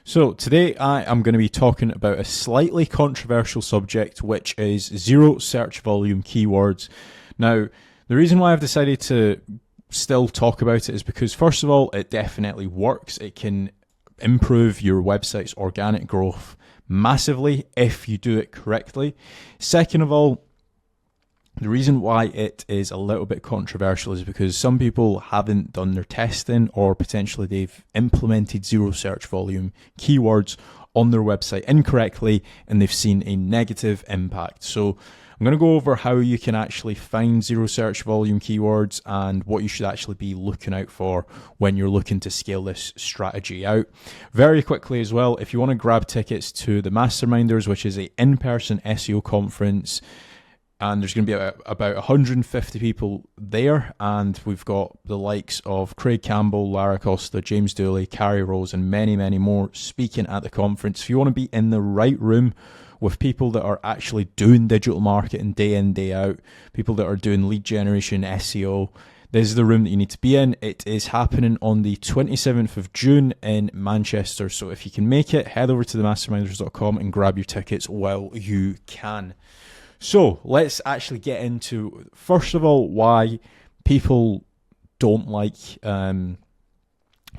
So today I am going to be talking about a slightly controversial subject, which is zero search volume keywords. Now, the reason why I've decided to still talk about it is because, first of all, it definitely works. It can improve your website's organic growth massively if you do it correctly. Second of all, the reason why it is a little bit controversial is because some people haven't done their testing, or potentially they've implemented zero search volume keywords on their website incorrectly and they've seen a negative impact. So I'm going to go over how you can actually find zero search volume keywords and what you should actually be looking out for when you're looking to scale this strategy out. Very quickly as well, if you want to grab tickets to the Masterminders, which is an in-person SEO conference, and there's going to be about 150 people there, and we've got the likes of Craig Campbell, Lara Costa, James Dooley, Carrie Rose, and many, many more speaking at the conference. If you want to be in the right room with people that are actually doing digital marketing day in, day out, people that are doing lead generation, SEO, this is the room that you need to be in. It is happening on the 27th of June in Manchester. So if you can make it, head over to themasterminders.com and grab your tickets while you can. So let's actually get into, first of all, why people don't like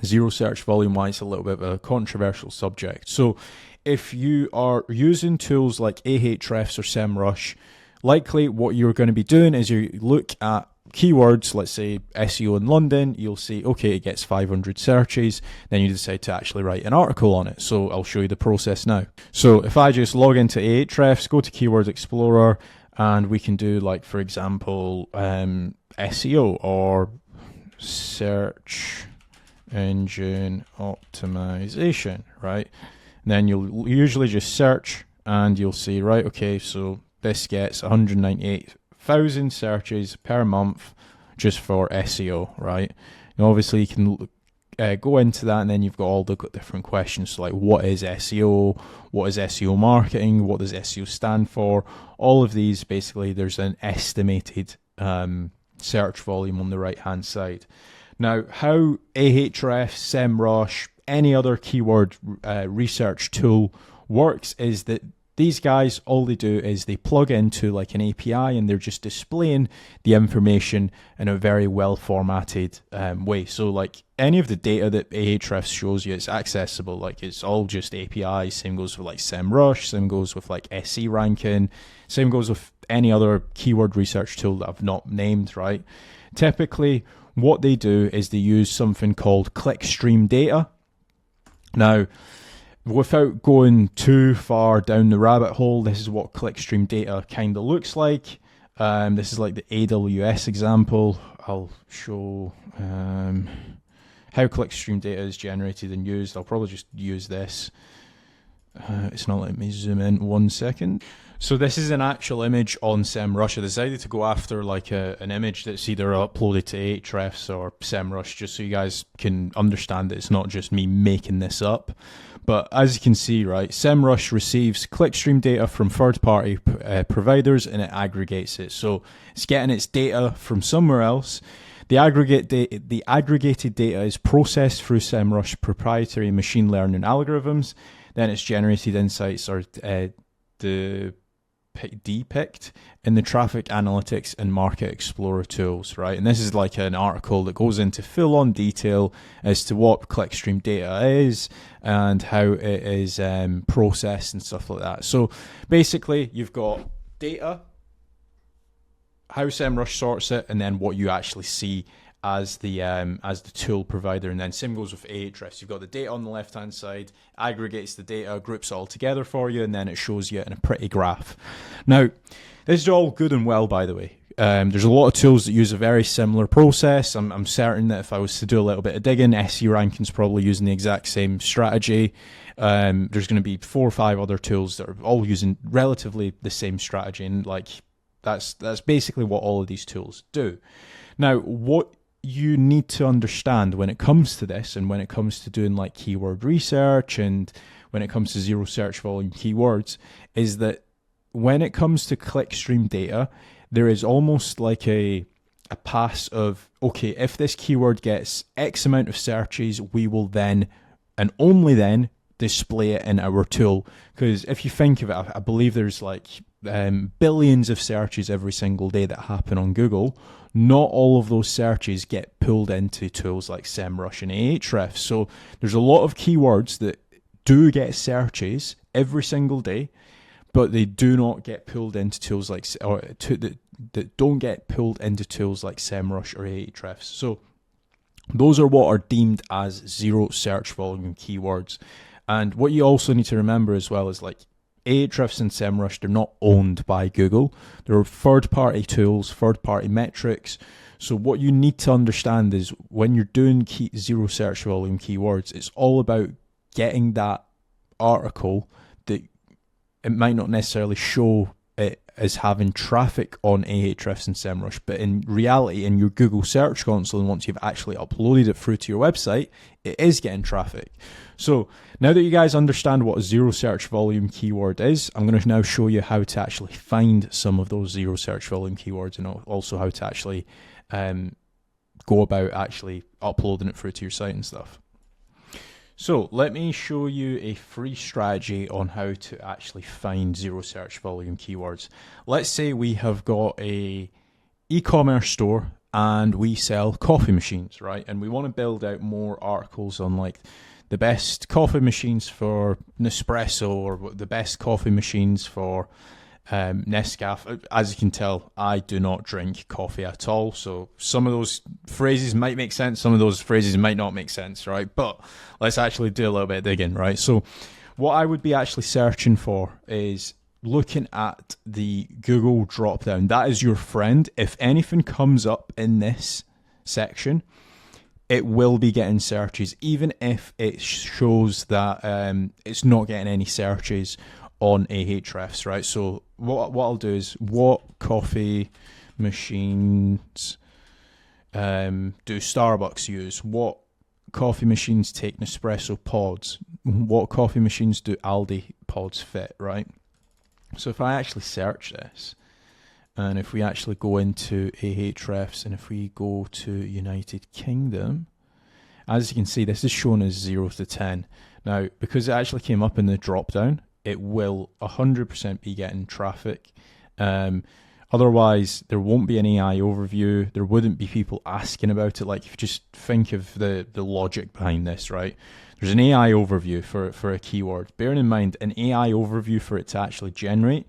zero search volume, why it's a little bit of a controversial subject. So if you are using tools like Ahrefs or SEMrush, likely what you're going to be doing is you look at keywords, let's say SEO in London, you'll see, okay, it gets 500 searches, then you decide to actually write an article on it. So I'll show you the process now. So if I just log into Ahrefs, go to Keywords Explorer, and we can do, like, for example, SEO or search engine optimization, right? And then you'll usually just search and you'll see, right, okay, so this gets 198,000 searches per month just for SEO, right? And obviously you can go into that, and then you've got all the different questions, so like, what is SEO, what is SEO marketing, what does SEO stand for? All of these, basically there's an estimated search volume on the right hand side. Now, how Ahrefs, SEMrush, any other keyword research tool works is that these guys, all they do is they plug into like an API, and they're just displaying the information in a very well formatted way. So like any of the data that Ahrefs shows you, it's accessible. Like, it's all just APIs. Same goes with like SEMrush, same goes with like SE ranking, same goes with any other keyword research tool that I've not named, right? Typically, what they do is they use something called clickstream data. Now, without going too far down the rabbit hole, this is what clickstream data kind of looks like. This is like the AWS example. I'll show how clickstream data is generated and used. I'll probably just use this. It's not letting me zoom in. 1 second. So this is an actual image on SEMrush. I decided to go after like an image that's either uploaded to Ahrefs or SEMrush, just so you guys can understand that it's not just me making this up. But as you can see, right, SEMrush receives clickstream data from third-party providers, and it aggregates it. So it's getting its data from somewhere else. The aggregated data is processed through SEMrush proprietary machine learning algorithms. Then its generated insights are depict in the traffic analytics and market explorer tools, right? And this is like an article that goes into full-on detail as to what clickstream data is and how it is processed and stuff like that. So basically, you've got data, how SEMrush sorts it, and then what you actually see as the tool provider. And then same goes with Ahrefs. You've got the data on the left hand side, aggregates the data, groups it all together for you, and then it shows you in a pretty graph. Now, this is all good and well, by the way. There's a lot of tools that use a very similar process. I'm certain that if I was to do a little bit of digging, SE ranking's probably using the exact same strategy. There's going to be 4 or 5 other tools that are all using relatively the same strategy, and like that's basically what all of these tools do. Now, what you need to understand when it comes to this, and when it comes to doing like keyword research, and when it comes to zero search volume keywords, is that when it comes to clickstream data, there is almost like a pass of, okay, if this keyword gets X amount of searches, we will then, and only then, display it in our tool. Because if you think of it, I believe there's like billions of searches every single day that happen on Google. Not all of those searches get pulled into tools like SEMrush and Ahrefs. So there's a lot of keywords that do get searches every single day, but they do not get pulled into tools like, that don't get pulled into tools like SEMrush or Ahrefs. So those are what are deemed as zero search volume keywords. And what you also need to remember as well is like Ahrefs and SEMrush, they're not owned by Google. They're third-party tools, third-party metrics. So what you need to understand is when you're doing zero search volume keywords, it's all about getting that article that it might not necessarily show it as having traffic on Ahrefs and SEMrush, but in reality, in your Google Search Console, and once you've actually uploaded it through to your website, it is getting traffic. So now that you guys understand what a zero search volume keyword is, I'm going to now show you how to actually find some of those zero search volume keywords, and also how to actually go about actually uploading it through to your site and stuff. So let me show you a free strategy on how to actually find zero search volume keywords. Let's say we have got a e-commerce store and we sell coffee machines, right? And we want to build out more articles on like the best coffee machines for Nespresso, or the best coffee machines for Nescafe. As you can tell, I do not drink coffee at all, so some of those phrases might make sense, some of those phrases might not make sense, right? But let's actually do a little bit of digging, right? So what I would be actually searching for is looking at the Google drop down. That is your friend. If anything comes up in this section, it will be getting searches, even if it shows that it's not getting any searches on Ahrefs, right? So what I'll do is, what coffee machines do Starbucks use? What coffee machines take Nespresso pods? What coffee machines do Aldi pods fit, right? So if I actually search this, and if we actually go into Ahrefs, and if we go to United Kingdom, as you can see, this is shown as 0 to 10. Now, because it actually came up in the drop down, it will 100% be getting traffic. Otherwise, there won't be an AI overview. There wouldn't be people asking about it. Like, if you just think of the logic behind this, right? There's an AI overview for a keyword. Bearing in mind, an AI overview, for it to actually generate,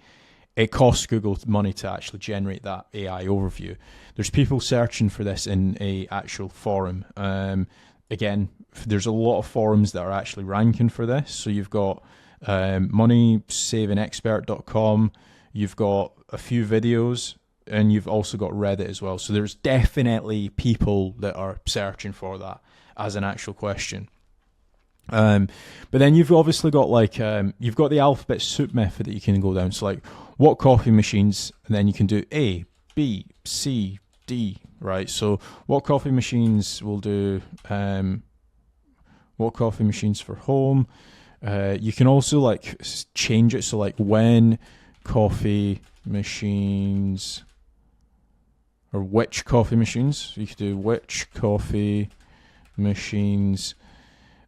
it costs Google money to actually generate that AI overview. There's people searching for this in a actual forum. Again, there's a lot of forums that are actually ranking for this. So you've got moneysavingexpert.com, you've got a few videos, and you've also got Reddit as well. So there's definitely people that are searching for that as an actual question. But then you've obviously got like you've got the alphabet soup method that you can go down. So like, what coffee machines, and then you can do A, B, C, D, right? So what coffee machines will do, what coffee machines for home. You can also like change it, so like when coffee machines, or which coffee machines. So you could do which coffee machines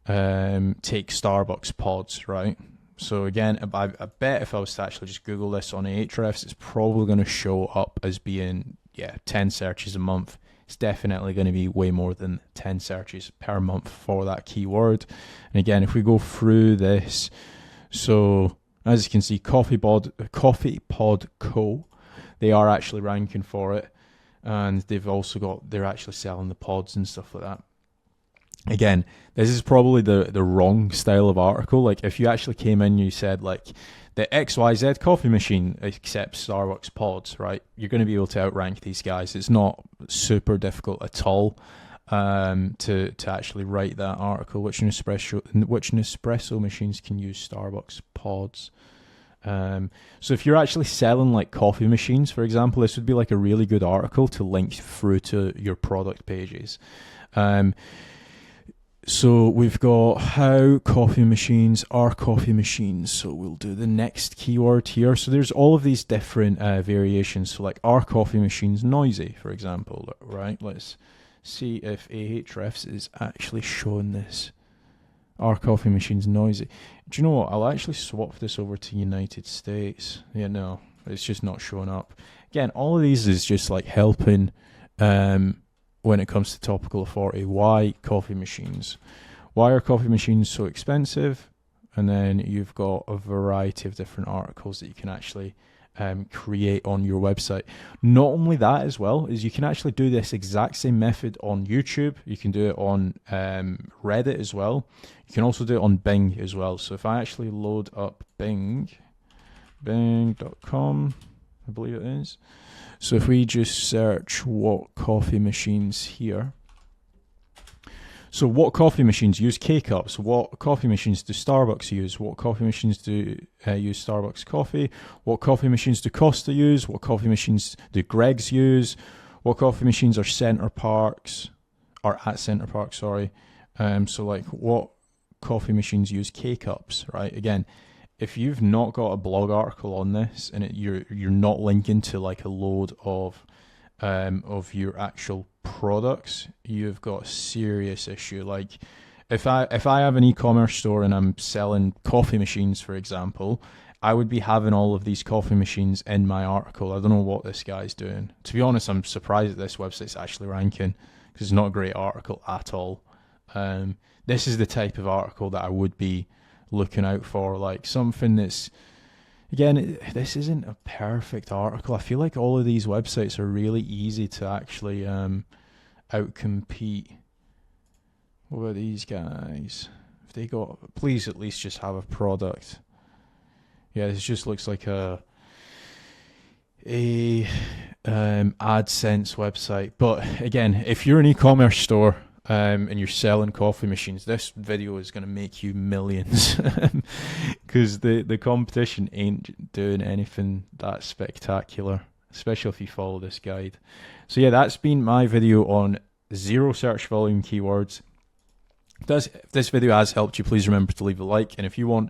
take Starbucks pods, right? So again, I bet if I was to actually just Google this on Ahrefs, it's probably going to show up as being 10 searches a month. It's definitely going to be way more than 10 searches per month for that keyword. And again, if we go through this, so as you can see, Coffee Pod Co., they are actually ranking for it, and they've also got, they're actually selling the pods and stuff like that. Again, this is probably the wrong style of article. Like, if you actually came in and you said like, the XYZ coffee machine accepts Starbucks pods, right? You're going to be able to outrank these guys. It's not super difficult at all to actually write that article. Which Nespresso machines can use Starbucks pods? So if you're actually selling like coffee machines, for example, this would be like a really good article to link through to your product pages. So we've got how coffee machines are coffee machines. So we'll do the next keyword here. So there's all of these different variations. So like, are coffee machines noisy, for example, right? Let's see if Ahrefs is actually showing this. Our coffee machine's noisy. Do you know what? I'll actually swap this over to United States. Yeah, no, it's just not showing up. Again, all of these is just like helping when it comes to topical authority. Why coffee machines? Why are coffee machines so expensive? And then you've got a variety of different articles that you can actually create on your website. Not only that as well, is you can actually do this exact same method on YouTube. You can do it on Reddit as well. You can also do it on Bing as well. So if I actually load up bing.com, I believe it is. So if we just search what coffee machines here. So what coffee machines use K-Cups? What coffee machines do Starbucks use? What coffee machines do use Starbucks coffee? What coffee machines do Costa use? What coffee machines do Greg's use? What coffee machines are Center Parks? Or at Center Parks, sorry. So like what coffee machines use K-Cups, right? Again, if you've not got a blog article on this and you're not linking to like a load of your actual products, you've got a serious issue. Like if I have an e-commerce store and I'm selling coffee machines, for example, I would be having all of these coffee machines in my article. I don't know what this guy's doing. To be honest, I'm surprised that this website's actually ranking because it's not a great article at all. This is the type of article that I would be looking out for, like something that's, again, this isn't a perfect article. I feel like all of these websites are really easy to actually outcompete. What about these guys? If they got, please at least just have a product. Yeah, this just looks like a AdSense website. But again, if you're an e-commerce store and you're selling coffee machines, this video is going to make you millions because the competition ain't doing anything that spectacular, especially if you follow this guide. So yeah, that's been my video on 0 search volume keywords. If this video has helped you, please remember to leave a like, and if you want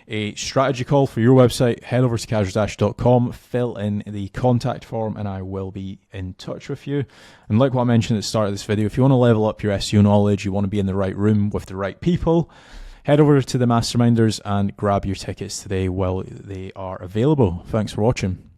a strategy call for your website, head over to casualdash.com, fill in the contact form, and I will be in touch with you. And like what I mentioned at the start of this video, if you want to level up your SEO knowledge, you want to be in the right room with the right people, head over to the Masterminders and grab your tickets today while they are available. Thanks for watching.